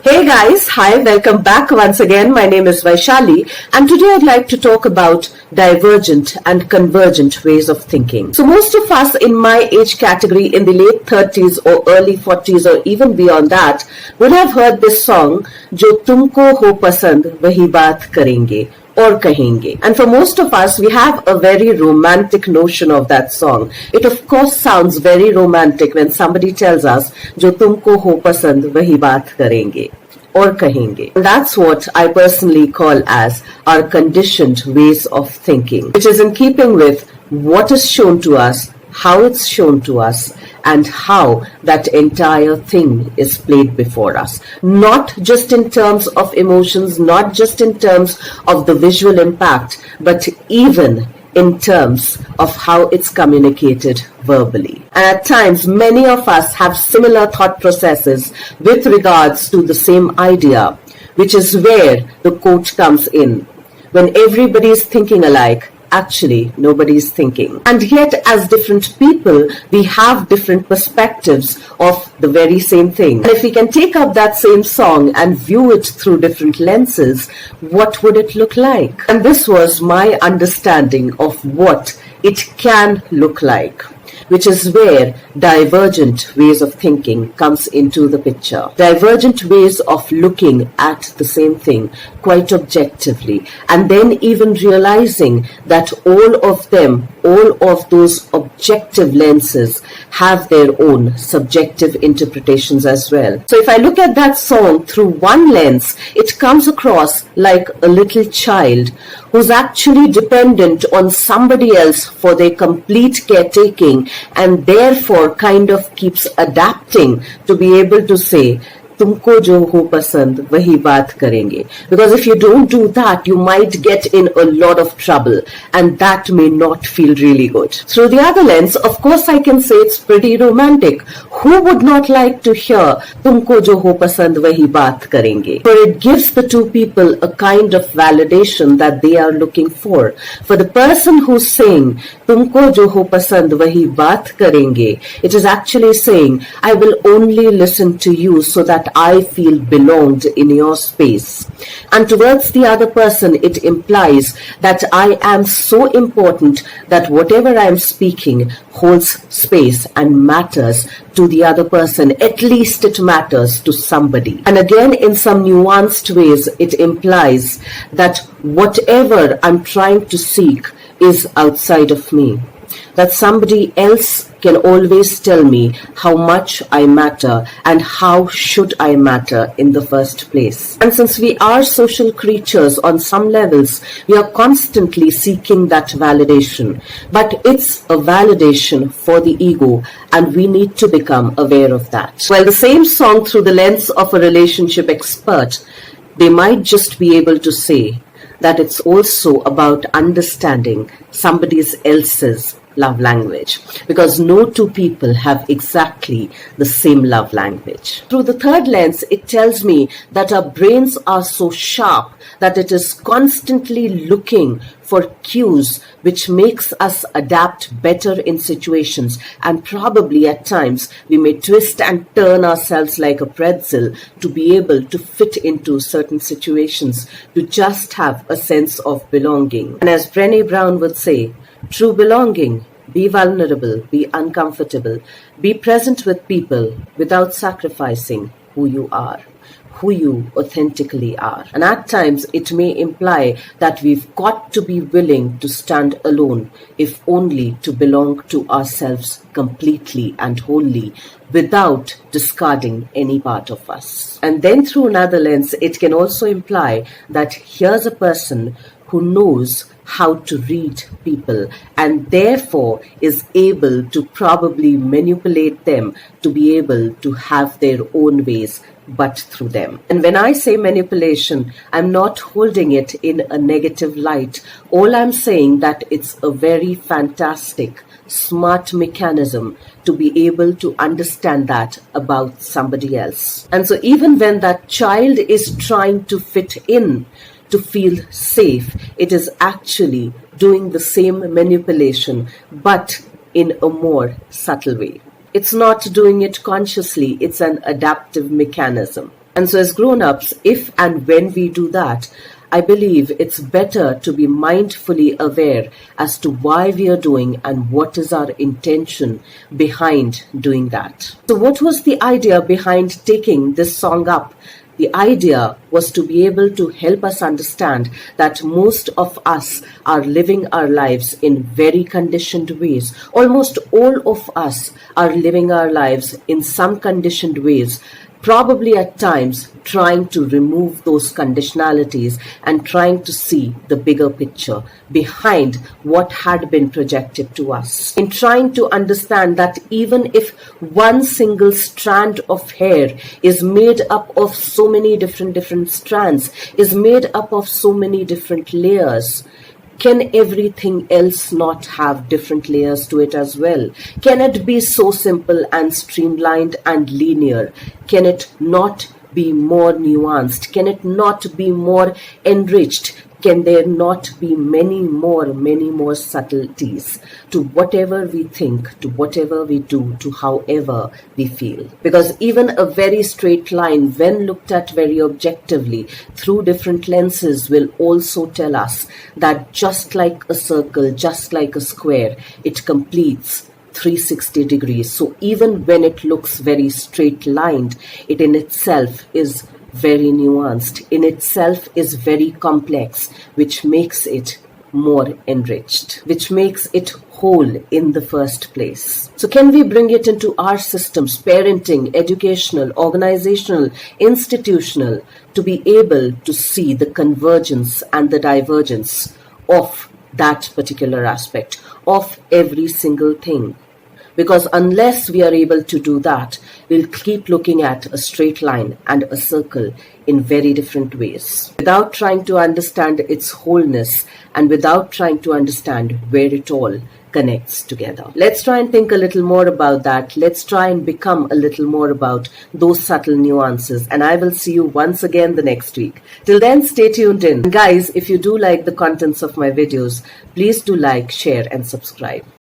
Hey guys, hi, welcome back once again. My name is Vaishali and today I'd like to talk about divergent and convergent ways of thinking. So most of us in my age category in the late 30s or early 40s or even beyond that would have heard this song, Jo Tumko Ho Pasand Wahi Baat Karenge, or kahenge. And for most of us, we have a very romantic notion of that song. It of course sounds very romantic when somebody tells us, Jo tumko ho pasand wahi baat karenge, or kahenge. And that's what I personally call as our conditioned ways of thinking, which is in keeping with what is shown to us, how it's shown to us, and how that entire thing is played before us. Not just in terms of emotions, not just in terms of the visual impact, but even in terms of how it's communicated verbally. And at times, many of us have similar thought processes with regards to the same idea, which is where the quote comes in. When everybody is thinking alike, actually nobody is thinking. And yet, as different people, we have different perspectives of the very same thing. And if we can take up that same song and view it through different lenses, what would it look like? And this was my understanding of what it can look like, which is where divergent ways of thinking comes into the picture. Divergent ways of looking at the same thing quite objectively, and then even realizing that all of them, all of those objective lenses have their own subjective interpretations as well. So if I look at that song through one lens, it comes across like a little child who's actually dependent on somebody else for their complete caretaking, and therefore kind of keeps adapting to be able to say, Tumko jo ho pasand wahi baat karenge. Because if you don't do that, you might get in a lot of trouble, and that may not feel really good. Through the other lens, of course, I can say it's pretty romantic. Who would not like to hear Tumko jo ho pasand wahi baat karenge? For it gives the two people a kind of validation that they are looking for. For the person who's saying Tumko jo ho pasand wahi baat karenge, it is actually saying, I will only listen to you so that I feel belonged in your space. And towards the other person, it implies that I am so important that whatever I am speaking holds space and matters to the other person. At least it matters to somebody. And again, in some nuanced ways, it implies that whatever I'm trying to seek is outside of me. That somebody else can always tell me how much I matter and how should I matter in the first place. And since we are social creatures on some levels, we are constantly seeking that validation. But it's a validation for the ego, and we need to become aware of that. Well, the same song through the lens of a relationship expert, they might just be able to say that it's also about understanding somebody else's love language, because no two people have exactly the same love language. Through the third lens, it tells me that our brains are so sharp that it is constantly looking for cues which makes us adapt better in situations, and probably at times we may twist and turn ourselves like a pretzel to be able to fit into certain situations, to just have a sense of belonging. And as Brené Brown would say, true belonging, be vulnerable, be uncomfortable, be present with people without sacrificing who you are, who you authentically are. And at times it may imply that we've got to be willing to stand alone, if only to belong to ourselves completely and wholly, without discarding any part of us. And then through another lens, it can also imply that here's a person who knows how to read people and therefore is able to probably manipulate them to be able to have their own ways, but through them. And when I say manipulation, I'm not holding it in a negative light. All I'm saying that it's a very fantastic, smart mechanism to be able to understand that about somebody else. And so even when that child is trying to fit in, to feel safe, it is actually doing the same manipulation, but in a more subtle way. It's not doing it consciously, it's an adaptive mechanism. And so as grown-ups, if and when we do that, I believe it's better to be mindfully aware as to why we are doing and what is our intention behind doing that. So what was the idea behind taking this song up? The idea was to be able to help us understand that most of us are living our lives in very conditioned ways. Almost all of us are living our lives in some conditioned ways, probably at times trying to remove those conditionalities and trying to see the bigger picture behind what had been projected to us. In trying to understand that even if one single strand of hair is made up of so many different strands, is made up of so many different layers, can everything else not have different layers to it as well? Can it be so simple and streamlined and linear? Can it not be more nuanced? Can it not be more enriched? Can there not be many more subtleties to whatever we think, to whatever we do, to however we feel? Because even a very straight line, when looked at very objectively through different lenses, will also tell us that just like a circle, just like a square, it completes 360 degrees. So even when it looks very straight lined, it in itself is very nuanced, in itself is very complex, which makes it more enriched, which makes it whole in the first place. So can we bring it into our systems, parenting, educational, organizational, institutional, to be able to see the convergence and the divergence of that particular aspect, of every single thing? Because unless we are able to do that, we'll keep looking at a straight line and a circle in very different ways, without trying to understand its wholeness and without trying to understand where it all connects together. Let's try and think a little more about that. Let's try and become a little more about those subtle nuances. And I will see you once again the next week. Till then, stay tuned in. And guys, if you do like the contents of my videos, please do like, share, and subscribe.